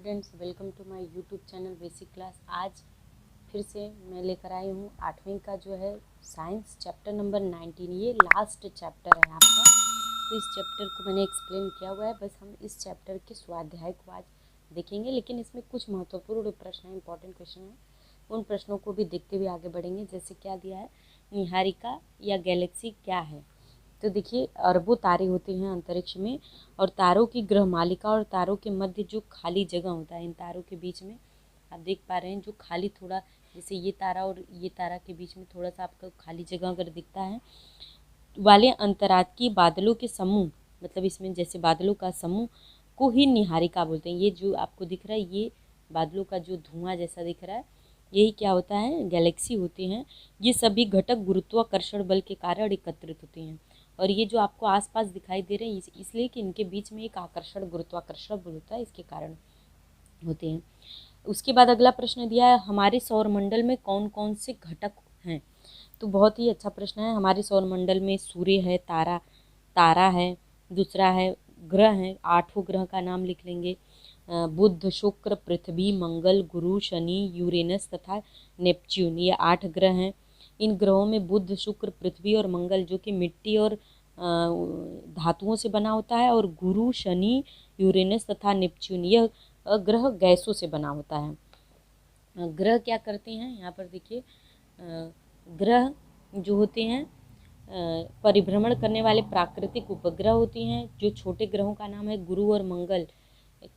Students, welcome to my YouTube channel basic class. आज फिर से मैं लेकर आई हूँ 8वीं का जो है साइंस चैप्टर नंबर 19। ये लास्ट चैप्टर है आपका, तो इस चैप्टर को मैंने एक्सप्लेन किया हुआ है। बस हम इस चैप्टर के स्वाध्याय को आज देखेंगे, लेकिन इसमें कुछ महत्वपूर्ण प्रश्न हैं, इंपॉर्टेंट क्वेश्चन हैं। उन प्रश्नों को भी देखते हुए आगे बढ़ेंगे। जैसे क्या दिया है, निहारिका या गैलेक्सी क्या है। तो देखिए, अरबों तारे होते हैं अंतरिक्ष में, और तारों की ग्रहमालिका और तारों के मध्य जो खाली जगह होता है, इन तारों के बीच में आप देख पा रहे हैं जो खाली थोड़ा, जैसे ये तारा और ये तारा के बीच में थोड़ा सा आपका खाली जगह अगर दिखता है, वाले अंतरात की बादलों के समूह, मतलब इसमें जैसे बादलों का समूह को ही निहारिका बोलते हैं। ये जो आपको दिख रहा है, ये बादलों का जो धुआं जैसा दिख रहा है, यही क्या होता है, गैलेक्सी होते हैं। ये सभी घटक गुरुत्वाकर्षण बल के कारण एकत्रित होते हैं, और ये जो आपको आसपास दिखाई दे रहे हैं इसलिए कि इनके बीच में एक आकर्षण गुरुत्वाकर्षण बल होता है, इसके कारण होते हैं। उसके बाद अगला प्रश्न दिया है, हमारे सौरमंडल में कौन कौन से घटक हैं। तो बहुत ही अच्छा प्रश्न है। हमारे सौरमंडल में सूर्य है, तारा है, दूसरा है ग्रह है, 8 ग्रह का नाम लिख लेंगे। बुध, शुक्र, पृथ्वी, मंगल, गुरु, शनि, यूरेनस तथा नेपच्यून, ये 8 ग्रह हैं। इन ग्रहों में बुध, शुक्र, पृथ्वी और मंगल जो कि मिट्टी और धातुओं से बना होता है, और गुरु, शनि, यूरेनस तथा नेपच्यून यह ग्रह गैसों से बना होता है। ग्रह क्या करते हैं, यहाँ पर देखिए, ग्रह जो होते हैं परिभ्रमण करने वाले प्राकृतिक उपग्रह होते हैं। जो छोटे ग्रहों का नाम है गुरु और मंगल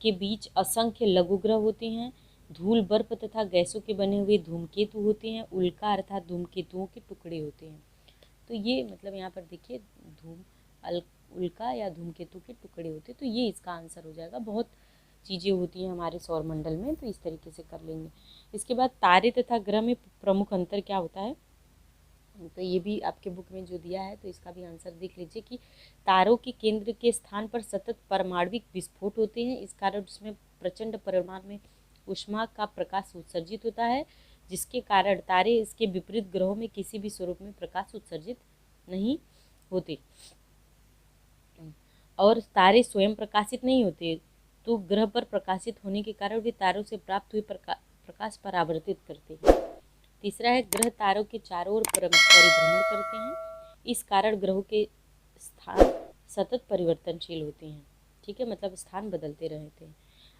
के बीच असंख्य लघु ग्रह होते हैं। धूल, बर्फ तथा गैसों के बने हुए धूमकेतु होते हैं। उल्का अर्थात धूमकेतुओं के टुकड़े होते हैं। तो ये मतलब यहाँ पर देखिए, उल्का या धूमकेतु के टुकड़े होते हैं, तो ये इसका आंसर हो जाएगा। बहुत चीज़ें होती हैं हमारे सौरमंडल में, तो इस तरीके से कर लेंगे। इसके बाद तारे तथा ग्रह में प्रमुख अंतर क्या होता है, तो ये भी आपके बुक में जो दिया है, तो इसका भी आंसर देख लीजिए कि तारों के केंद्र के स्थान पर सतत परमाणविक विस्फोट होते हैं। इस कारण उसमें प्रचंड परिमाण में ऊष्मा का प्रकाश उत्सर्जित होता है, जिसके कारण तारे इसके विपरीत ग्रहों में किसी भी स्वरूप में प्रकाश उत्सर्जित नहीं होते, और तारे स्वयं प्रकाशित नहीं होते, तो ग्रह पर प्रकाशित होने के कारण वे तारों से प्राप्त हुए प्रकाश परावर्तित करते हैं। तीसरा है, ग्रह तारों के चारों ओर परिभ्रमण करते हैं। इस कारण ग्रहों के स्थान सतत परिवर्तनशील होते हैं। ठीक है, मतलब स्थान बदलते रहते हैं,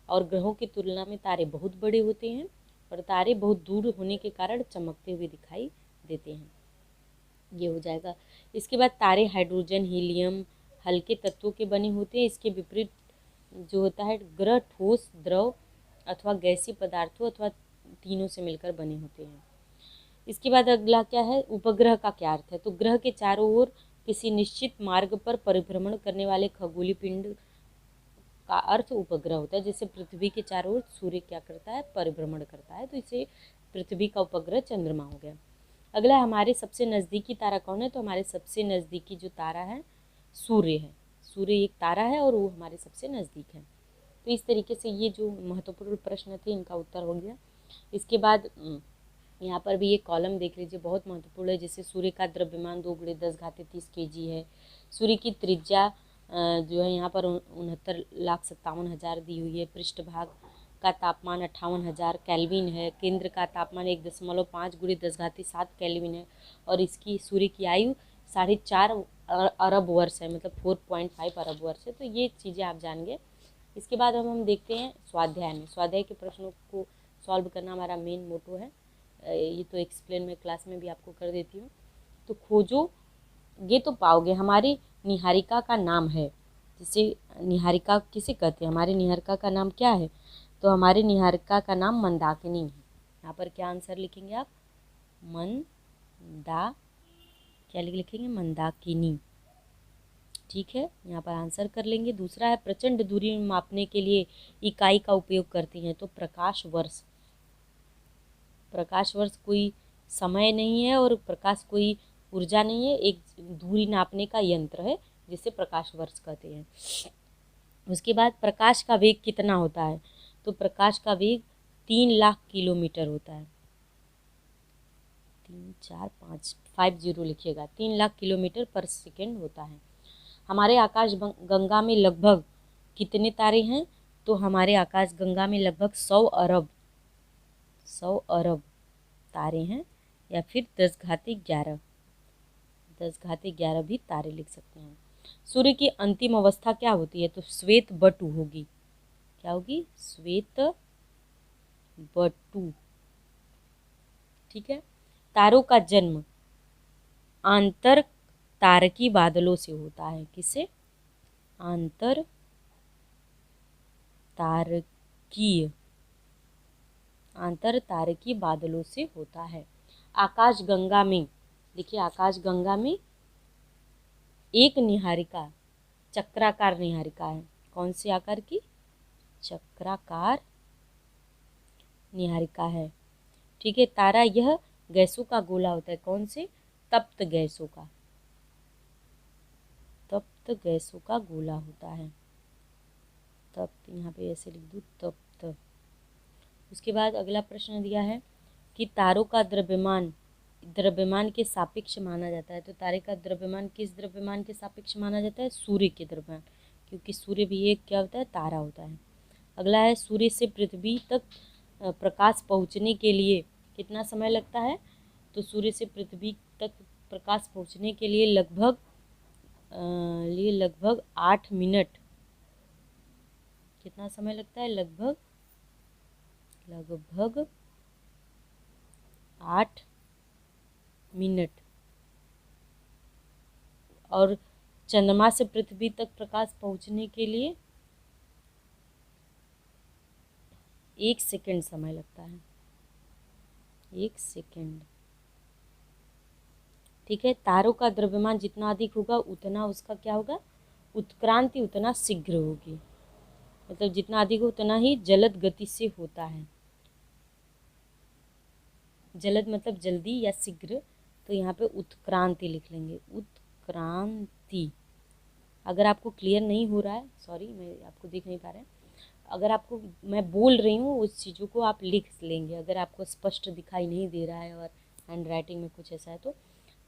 और ग्रहों की तुलना में तारे बहुत बड़े होते हैं, और तारे बहुत दूर होने के कारण चमकते हुए दिखाई देते हैं। ये हो जाएगा। इसके बाद तारे हाइड्रोजन, हीलियम, हल्के तत्वों के बने होते हैं। इसके विपरीत जो होता है, ग्रह ठोस, द्रव अथवा गैसीय पदार्थों अथवा तीनों से मिलकर बने होते हैं। इसके बाद अगला क्या है, उपग्रह का क्या अर्थ है। तो ग्रह के चारों ओर किसी निश्चित मार्ग पर परिभ्रमण करने वाले खगोलीय पिंड का अर्थ उपग्रह होता है। जैसे पृथ्वी के चारों ओर सूर्य क्या करता है, परिभ्रमण करता है, तो इसे पृथ्वी का उपग्रह चंद्रमा हो गया। अगला, हमारे सबसे नज़दीकी तारा कौन है। तो हमारे सबसे नज़दीकी जो तारा है सूर्य है। सूर्य एक तारा है और वो हमारे सबसे नज़दीक है। तो इस तरीके से ये जो महत्वपूर्ण प्रश्न थे, इनका उत्तर हो गया। इसके बाद यहाँ पर भी एक कॉलम देख लीजिए, बहुत महत्वपूर्ण है। जैसे सूर्य का द्रव्यमान 2 × 10⁻³ kg है। सूर्य की त्रिज्या जो है यहाँ पर 69,57,000 दी हुई है। पृष्ठभाग का तापमान 58,000 केल्विन है। केंद्र का तापमान 1.5 × 10⁻7 केल्विन है, और इसकी सूर्य की आयु 4.5 अरब वर्ष है, मतलब 4.5 अरब वर्ष है। तो ये चीज़ें आप जान गए। इसके बाद हम देखते हैं स्वाध्याय में। स्वाध्याय के प्रश्नों को सॉल्व करना हमारा मेन मोटो है। ये तो एक्सप्लेन मैं क्लास में भी आपको कर देती हूँ। तो खोजो ये तो पाओगे, हमारी निहारिका का नाम है। जिसे निहारिका किसे कहते हैं, हमारी निहारिका का नाम क्या है। तो हमारी निहारिका का नाम मंदाकिनी है। यहाँ पर क्या आंसर लिखेंगे आप, क्या लिखेंगे, मंदाकिनी। ठीक है, यहाँ पर आंसर कर लेंगे। दूसरा है, प्रचंड दूरी मापने के लिए इकाई का उपयोग करती हैं। तो प्रकाश वर्ष। प्रकाश वर्ष कोई समय नहीं है, और प्रकाश कोई ऊर्जा नहीं है, एक दूरी नापने का यंत्र है, जिसे प्रकाश वर्ष कहते हैं। उसके बाद, प्रकाश का वेग कितना होता है। तो प्रकाश का वेग 3 लाख किलोमीटर होता है। 34550 लिखिएगा, 3 लाख किलोमीटर पर सेकेंड होता है। हमारे आकाश गंगा में लगभग कितने तारे हैं। तो हमारे आकाश गंगा में लगभग 100 अरब तारे हैं, या फिर 10 घाती 11 भी तारे लिख सकते हैं। सूर्य की अंतिम अवस्था क्या होती है? तो श्वेत बटु होगी। क्या होगी? श्वेत बटु। ठीक है। तारों का जन्म आंतर तारकी बादलों से होता है। किससे? आंतर तारकी बादलों से होता है। आकाश गंगा में, देखिए आकाश गंगा में एक निहारिका चक्राकार निहारिका है। कौन से आकार की? चक्राकार निहारिका है। ठीक है। तारा यह गैसों का गोला होता है। कौन से? तप्त गैसों का गोला होता है। तप्त, यहाँ पे ऐसे लिख दूँ, तप्त। उसके बाद अगला प्रश्न दिया है कि तारों का द्रव्यमान के सापेक्ष माना जाता है। तो तारे का द्रव्यमान किस द्रव्यमान के सापेक्ष माना जाता है? सूर्य के द्रव्यमान, क्योंकि सूर्य भी एक क्या होता है? तारा होता है। अगला है सूर्य से पृथ्वी तक प्रकाश पहुंचने के लिए कितना समय लगता है? तो सूर्य से पृथ्वी तक प्रकाश पहुंचने के लिए लगभग 8 मिनट। कितना समय लगता है? लगभग 8 मिनट। और चंद्रमा से पृथ्वी तक प्रकाश पहुंचने के लिए 1 सेकंड समय लगता है। 1 सेकंड। ठीक है। तारों का द्रव्यमान जितना अधिक होगा उतना उसका क्या होगा? उत्क्रांति उतना शीघ्र होगी। मतलब जितना अधिक हो उतना ही जलद गति से होता है। जलद मतलब जल्दी या शीघ्र, तो यहाँ पे उत्क्रांति लिख लेंगे। उत्क्रांति। अगर आपको क्लियर नहीं हो रहा है, सॉरी मैं आपको देख नहीं पा रहा है, अगर आपको मैं बोल रही हूँ उस चीज़ों को आप लिख लेंगे। अगर आपको स्पष्ट दिखाई नहीं दे रहा है और हैंड राइटिंग में कुछ ऐसा है तो।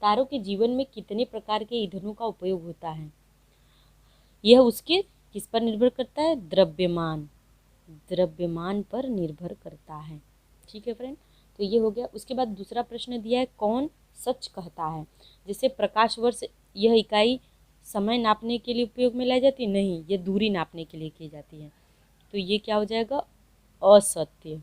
तारों के जीवन में कितने प्रकार के ईंधनों का उपयोग होता है? यह उसके किस पर निर्भर करता है? द्रव्यमान पर निर्भर करता है। ठीक है फ्रेंड, तो ये हो गया। उसके बाद दूसरा प्रश्न दिया है, कौन सच कहता है? जैसे प्रकाश वर्ष यह इकाई समय नापने के लिए उपयोग में लाई जाती है? नहीं, ये दूरी नापने के लिए की जाती है। तो ये क्या हो जाएगा? असत्य।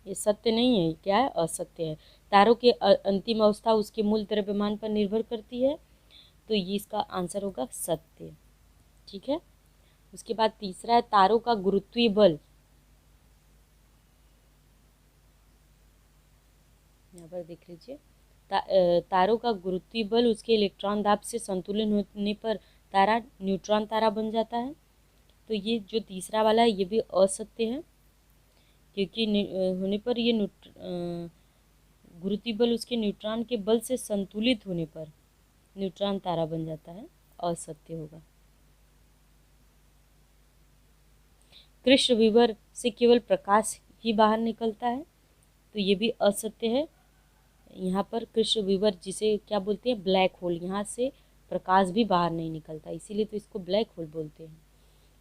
ये सत्य नहीं है, क्या है? असत्य है। तारों की अंतिम अवस्था उसके मूल द्रव्यमान पर निर्भर करती है, तो ये इसका आंसर होगा सत्य। ठीक है। उसके बाद तीसरा है, तारों का गुरुत्वीय बल। यहाँ पर देख लीजिए, तारों का गुरुत्वीय बल उसके इलेक्ट्रॉन दाब से संतुलन होने पर तारा न्यूट्रॉन तारा बन जाता है। तो ये जो तीसरा वाला है ये भी असत्य है, क्योंकि होने पर ये गुरुत्वीय बल उसके न्यूट्रॉन के बल से संतुलित होने पर न्यूट्रॉन तारा बन जाता है। असत्य होगा। कृष्ण विवर से केवल प्रकाश ही बाहर निकलता है, तो ये भी असत्य है। यहाँ पर कृष्ण विवर जिसे क्या बोलते हैं? Black hole. यहाँ से प्रकाश भी बाहर नहीं निकलता, इसीलिए तो इसको ब्लैक होल बोलते हैं।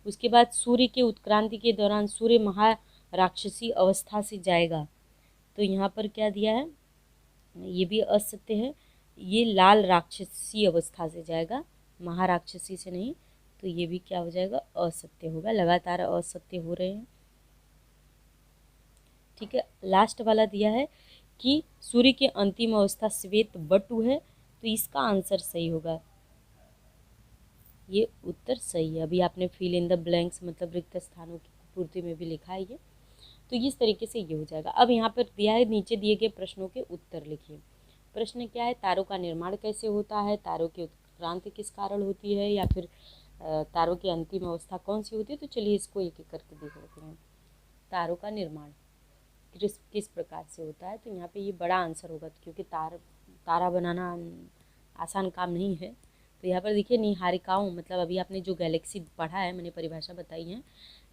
उसके बाद सूर्य के उत्क्रांति के दौरान सूर्य महाराक्षसी अवस्था से जाएगा, तो यहाँ पर क्या दिया है? ये भी असत्य है। ये लाल राक्षसी अवस्था से जाएगा, महाराक्षसी से नहीं, तो ये भी क्या हो जाएगा? असत्य होगा। लगातार असत्य हो रहे हैं। ठीक है। लास्ट वाला दिया है कि सूर्य की अंतिम अवस्था श्वेत बटु है, तो इसका आंसर सही होगा। ये उत्तर सही है। अभी आपने फिल इन द ब्लैंक्स मतलब रिक्त स्थानों की पूर्ति में भी लिखा है ये, तो इस तरीके से ये हो जाएगा। अब यहाँ पर दिया है, नीचे दिए गए प्रश्नों के उत्तर लिखिए। प्रश्न क्या है? तारों का निर्माण कैसे होता है? तारों की उत्क्रांति किस कारण होती है? या फिर तारों की अंतिम अवस्था कौन सी होती है? तो चलिए इसको एक एक करके देख लेते हैं। तारों का निर्माण किस प्रकार से होता है? तो यहाँ पे ये बड़ा आंसर होगा, क्योंकि तारा बनाना आसान काम नहीं है। तो यहाँ पर देखिए, निहारिकाओं मतलब अभी आपने जो गैलेक्सी पढ़ा है, मैंने परिभाषा बताई है,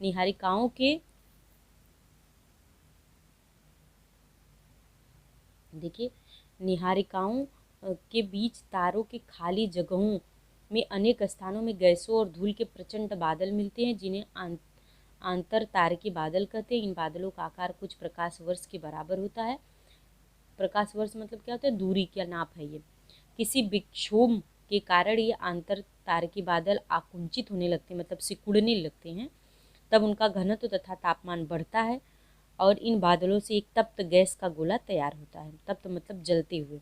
निहारिकाओं के देखिए निहारिकाओं के बीच तारों के खाली जगहों में अनेक स्थानों में गैसों और धूल के प्रचंड बादल मिलते हैं, जिन्हें आंतर तारकी बादल कहते हैं। इन बादलों का आकार कुछ प्रकाश वर्ष के बराबर होता है। प्रकाश वर्ष मतलब क्या होता है? दूरी का नाप है ये। किसी विक्षोभ के कारण ये आंतर तारकी बादल आकुंचित होने लगते हैं, मतलब सिकुड़ने लगते हैं, तब उनका घनत्व तथा तापमान बढ़ता है और इन बादलों से एक तप्त गैस का गोला तैयार होता है। तप्त मतलब जलते हुए।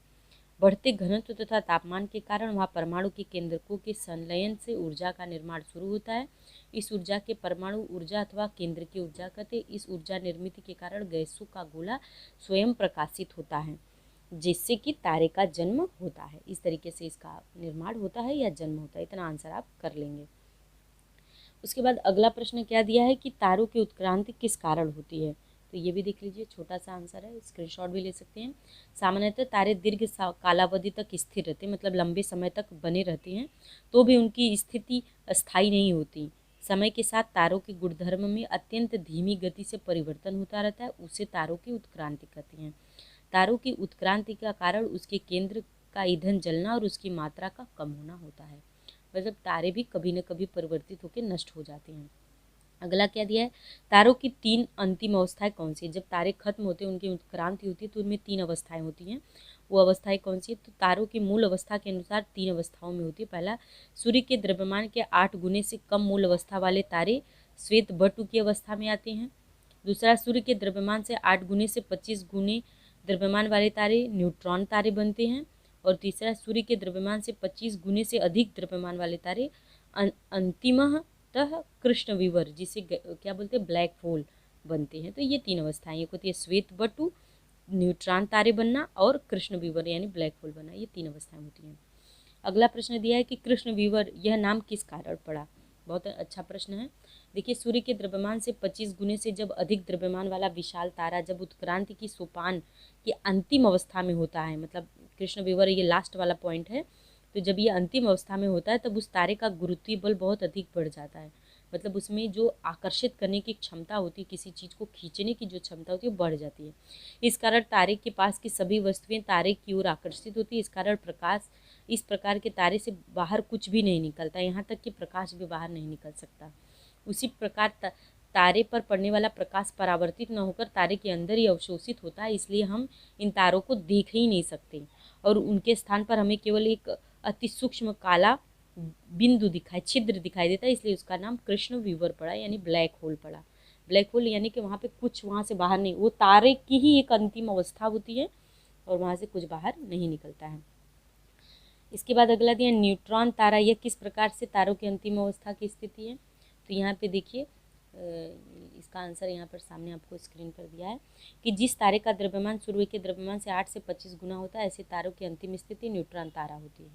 बढ़ते घनत्व तथा तापमान के कारण वहाँ परमाणु के केंद्रकों के संलयन से ऊर्जा का निर्माण शुरू होता है। इस ऊर्जा के परमाणु ऊर्जा अथवा केंद्र की ऊर्जा कहते हैं। इस ऊर्जा निर्मित के कारण गैसों का गोला स्वयं प्रकाशित होता है, जिससे कि तारे का जन्म होता है। इस तरीके से इसका निर्माण होता है या जन्म होता है। इतना आंसर आप कर लेंगे। उसके बाद अगला प्रश्न क्या दिया है कि तारों की उत्क्रांति किस कारण होती है। तो ये भी देख लीजिए, छोटा सा आंसर है, स्क्रीनशॉट भी ले सकते हैं। सामान्यतः तारे दीर्घ कालावधि तक स्थिर रहते हैं, मतलब लंबे समय तक बने रहते हैं, तो भी उनकी स्थिति अस्थायी नहीं होती। समय के साथ तारों के गुणधर्म में अत्यंत धीमी गति से परिवर्तन होता रहता है, उसे तारों की उत्क्रांति कहते हैं। तारों की उत्क्रांति का कारण उसके केंद्र का ईंधन जलना और उसकी मात्रा का कम होना होता है। मतलब तारे भी कभी न कभी परिवर्तित होकर नष्ट हो जाते हैं। अगला क्या दिया है? तारों की 3 अंतिम अवस्थाएं कौन सी है? जब तारे खत्म होते हैं, उनकी उत्क्रांति होती है, तो उनमें 3 अवस्थाएं होती हैं। वो अवस्थाएं कौन सी है? तो तारों की मूल अवस्था के अनुसार 3 अवस्थाओं में होती है। पहला, सूर्य के द्रव्यमान के 8 गुने से कम मूल अवस्था वाले तारे श्वेत बटु की अवस्था में आते हैं। दूसरा, सूर्य के द्रव्यमान से 8 गुने से 25 गुने द्रव्यमान वाले तारे न्यूट्रॉन तारे बनते हैं। और तीसरा, सूर्य के द्रव्यमान से 25 गुने से अधिक द्रव्यमान वाले तारे अंतिमतः कृष्ण विवर, जिसे क्या बोलते हैं, ब्लैक होल बनते हैं। तो ये 3 अवस्थाएं, एक होती है श्वेत बटु, न्यूट्रॉन तारे बनना और कृष्ण विवर यानी ब्लैक होल बनना। ये 3 अवस्थाएं होती हैं। अगला प्रश्न दिया है कि कृष्ण विवर यह नाम किस कारण पड़ा। बहुत अच्छा प्रश्न है। देखिए, सूर्य के द्रव्यमान से 25 गुने से जब अधिक द्रव्यमान वाला विशाल तारा जब उत्क्रांति की सोपान की अंतिम अवस्था में होता है, मतलब कृष्ण विवर ये लास्ट वाला पॉइंट है, तो जब ये अंतिम अवस्था में होता है तब उस तारे का गुरुत्वीय बल बहुत अधिक बढ़ जाता है। मतलब उसमें जो आकर्षित करने की क्षमता होती है, किसी चीज़ को खींचने की जो क्षमता होती है वो बढ़ जाती है। इस कारण तारे के पास की सभी वस्तुएं तारे की ओर आकर्षित होती है। इस कारण प्रकाश इस प्रकार के तारे से बाहर कुछ भी नहीं निकलता, यहाँ तक कि प्रकाश भी बाहर नहीं निकल सकता। उसी प्रकार तारे पर पड़ने वाला प्रकाश परावर्तित न होकर तारे के अंदर ही अवशोषित होता है, इसलिए हम इन तारों को देख ही नहीं सकते और उनके स्थान पर हमें केवल एक अति सूक्ष्म काला बिंदु छिद्र दिखाई देता है, इसलिए उसका नाम कृष्ण विवर पड़ा, यानी ब्लैक होल पड़ा। ब्लैक होल यानी कि वहाँ पे कुछ वहाँ से बाहर नहीं, वो तारे की ही एक अंतिम अवस्था होती है और वहाँ से कुछ बाहर नहीं निकलता है। इसके बाद अगला दिया न्यूट्रॉन तारा, यह किस प्रकार से तारों की अंतिम अवस्था की स्थिति है। तो यहाँ पे देखिए, इसका आंसर यहाँ पर सामने आपको स्क्रीन पर दिया है कि जिस तारे का द्रव्यमान सूर्य के द्रव्यमान से 8 से 25 गुना होता है, ऐसे तारों की अंतिम स्थिति न्यूट्रॉन तारा होती है।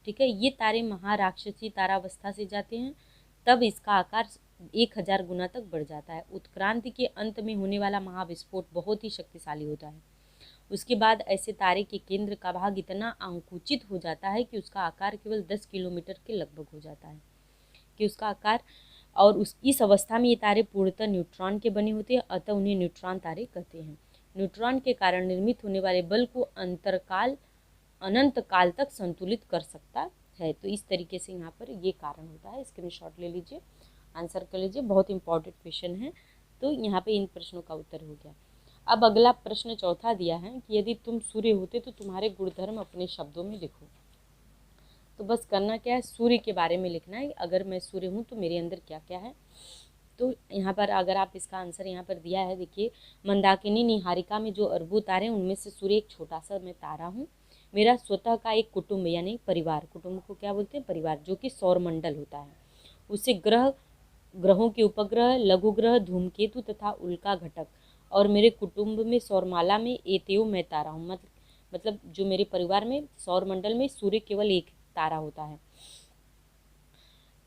ठीक है, ये तारे महाराक्षसी तारावस्था से जाते हैं, तब इसका आकार 1000 गुना तक बढ़ जाता है। उत्क्रांति के अंत में होने वाला महाविस्फोट बहुत ही शक्तिशाली होता है। उसके बाद ऐसे तारे के केंद्र का भाग इतना अंकुचित हो जाता है कि उसका आकार केवल 10 किलोमीटर के लगभग हो जाता है कि उसका आकार, और इस अवस्था में ये तारे पूर्णतः न्यूट्रॉन के बने होते हैं, अतः उन्हें न्यूट्रॉन तारे कहते हैं। न्यूट्रॉन के कारण निर्मित होने वाले बल को अनंत काल तक संतुलित कर सकता है। तो इस तरीके से यहाँ पर ये कारण होता है। स्क्रीनशॉट ले लीजिए, आंसर कर लीजिए, बहुत इंपॉर्टेंट क्वेश्चन है। तो यहाँ पे इन प्रश्नों का उत्तर हो गया। अब अगला प्रश्न चौथा दिया है कि यदि तुम सूर्य होते तो तुम्हारे गुणधर्म अपने शब्दों में लिखो। तो बस करना क्या है, सूर्य के बारे में लिखना है। अगर मैं सूर्य हूँ तो मेरे अंदर क्या क्या है। तो यहाँ पर अगर आप इसका आंसर यहाँ पर दिया है, देखिए, मंदाकिनी निहारिका में जो अरबों तारे हैं उनमें से सूर्य एक छोटा सा मैं तारा हूँ। मेरा स्वतः का एक कुटुंब यानी परिवार, कुटुंब को क्या बोलते हैं, परिवार, जो कि सौरमंडल होता है। उससे ग्रहों के उपग्रह, लघु ग्रह, धूमकेतु तथा उल्का घटक, और मेरे कुटुंब में सौरमाला में एतेयो मैं तारा हूँ। मतलब जो मेरे परिवार में सौरमंडल में सूर्य केवल एक तारा होता है।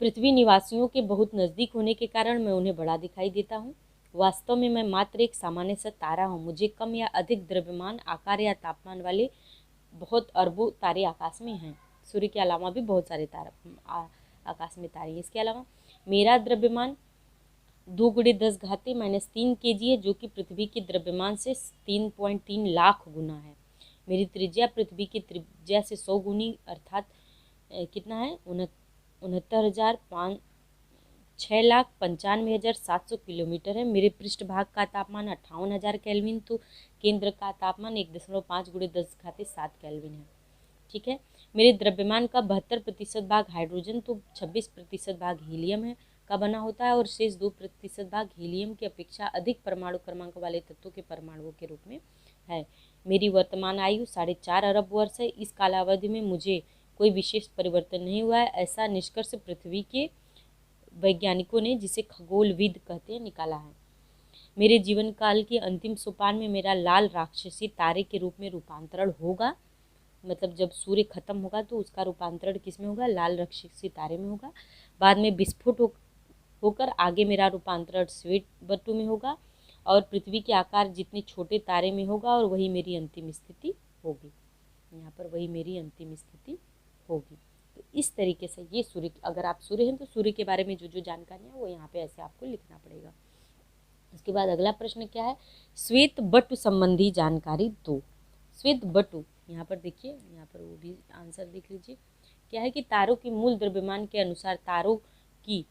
पृथ्वी निवासियों के बहुत नज़दीक होने के कारण मैं उन्हें बड़ा दिखाई देता हूँ। वास्तव में मैं मात्र एक सामान्य सा तारा हूँ। मुझे कम या अधिक द्रव्यमान, आकार या तापमान वाले बहुत अरबों तारे आकाश में हैं। सूर्य के अलावा भी बहुत सारे तारा आकाश में तारे हैं। इसके अलावा मेरा द्रव्यमान 2 × 10⁻³ kg है, जो कि पृथ्वी के द्रव्यमान से 3.3 लाख गुना है। मेरी त्रिज्या पृथ्वी की त्रिज्या से 100 गुनी, अर्थात कितना है, 69,4 6,95,700 किलोमीटर है। मेरे पृष्ठभाग का तापमान 58,000 केल्विन, तो केंद्र का तापमान 1.5 × 10⁻7 केल्विन है। ठीक है। मेरे द्रव्यमान का 72% भाग हाइड्रोजन तो 26% भाग हीलियम है का बना होता है, और शेष 2% भाग हीलियम की अपेक्षा अधिक परमाणु क्रमांक वाले तत्वों के परमाणुओं के रूप में है। मेरी वर्तमान आयु 4.5 अरब वर्ष है। इस कालावधि में मुझे कोई विशेष परिवर्तन नहीं हुआ है, ऐसा निष्कर्ष पृथ्वी के वैज्ञानिकों ने, जिसे खगोलविद कहते हैं, निकाला है। मेरे जीवन काल के अंतिम सोपान में मेरा लाल राक्षसी तारे के रूप में रूपांतरण होगा। मतलब जब सूर्य खत्म होगा तो उसका रूपांतरण किस में होगा? लाल राक्षसी तारे में होगा। बाद में विस्फोट होकर आगे मेरा रूपांतरण श्वेत बट्टू में होगा, और पृथ्वी के आकार जितने छोटे तारे में होगा, और वही मेरी अंतिम स्थिति होगी। यहाँ पर वही मेरी अंतिम स्थिति होगी। तो इस तरीके से ये सूर्य, अगर आप सूर्य हैं तो सूर्य के बारे में जो जो जानकारी है वो यहाँ पे ऐसे आपको लिखना पड़ेगा। उसके बाद अगला प्रश्न क्या है? श्वेत बट्टू संबंधी जानकारी दो। श्वेत बट्टू, यहाँ पर देखिए, यहाँ पर वो भी आंसर देख लीजिए। क्या है कि तारों की मूल द्रव्यमान के अनुसार तारों की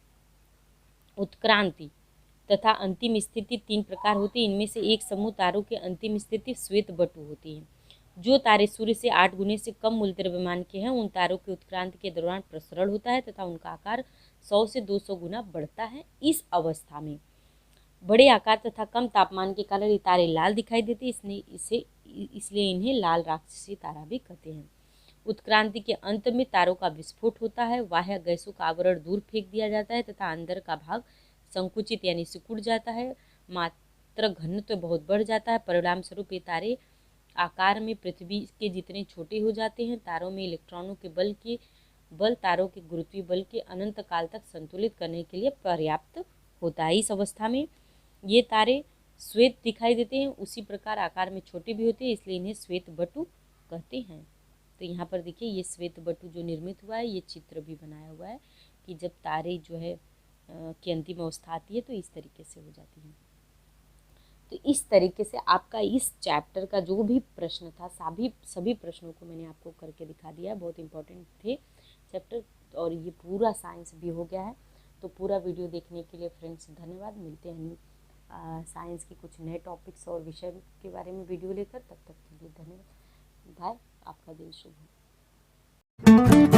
उत्क्रांति तथा अंतिम स्थिति 3 प्रकार होती है। इनमें से एक समूह तारों की अंतिम स्थिति श्वेत बट्टू होती है। जो तारे सूर्य से 8 गुने से कम मूल द्रव्यमान के हैं, उन तारों के उत्क्रांति के दौरान प्रसरण होता है तथा उनका आकार 100 से 200 गुना बढ़ता है। इस अवस्था में बड़े आकार तथा कम तापमान के कारण ये तारे लाल दिखाई देते हैं, इसलिए इन्हें लाल राक्षसी तारा भी कहते हैं। उत्क्रांति के अंत में तारों का विस्फोट होता है, बाह्य गैसों का आवरण दूर फेंक दिया जाता है तथा अंदर का भाग संकुचित यानी सिकुड़ जाता है, मात्रा घनत्व बहुत बढ़ जाता है। परिणाम स्वरूप ये तारे आकार में पृथ्वी के जितने छोटे हो जाते हैं। तारों में इलेक्ट्रॉनों के बल तारों के गुरुत्वीय बल के अनंत काल तक संतुलित करने के लिए पर्याप्त होता है। इस अवस्था में ये तारे श्वेत दिखाई देते हैं, उसी प्रकार आकार में छोटे भी होते हैं, इसलिए इन्हें श्वेत बट्टू कहते हैं। तो यहाँ पर देखिए, ये श्वेत बट्टू जो निर्मित हुआ है, ये चित्र भी बनाया हुआ है कि जब तारे जो है की अंतिम अवस्था आती है तो इस तरीके से हो जाती है। तो इस तरीके से आपका इस चैप्टर का जो भी प्रश्न था, सभी प्रश्नों को मैंने आपको करके दिखा दिया। बहुत इंपॉर्टेंट थे चैप्टर, और ये पूरा साइंस भी हो गया है। तो पूरा वीडियो देखने के लिए फ्रेंड्स धन्यवाद। मिलते हैं साइंस के कुछ नए टॉपिक्स और विषय के बारे में वीडियो लेकर। तब तक के लिए धन्यवाद। बाय। आपका दिन शुभ हो।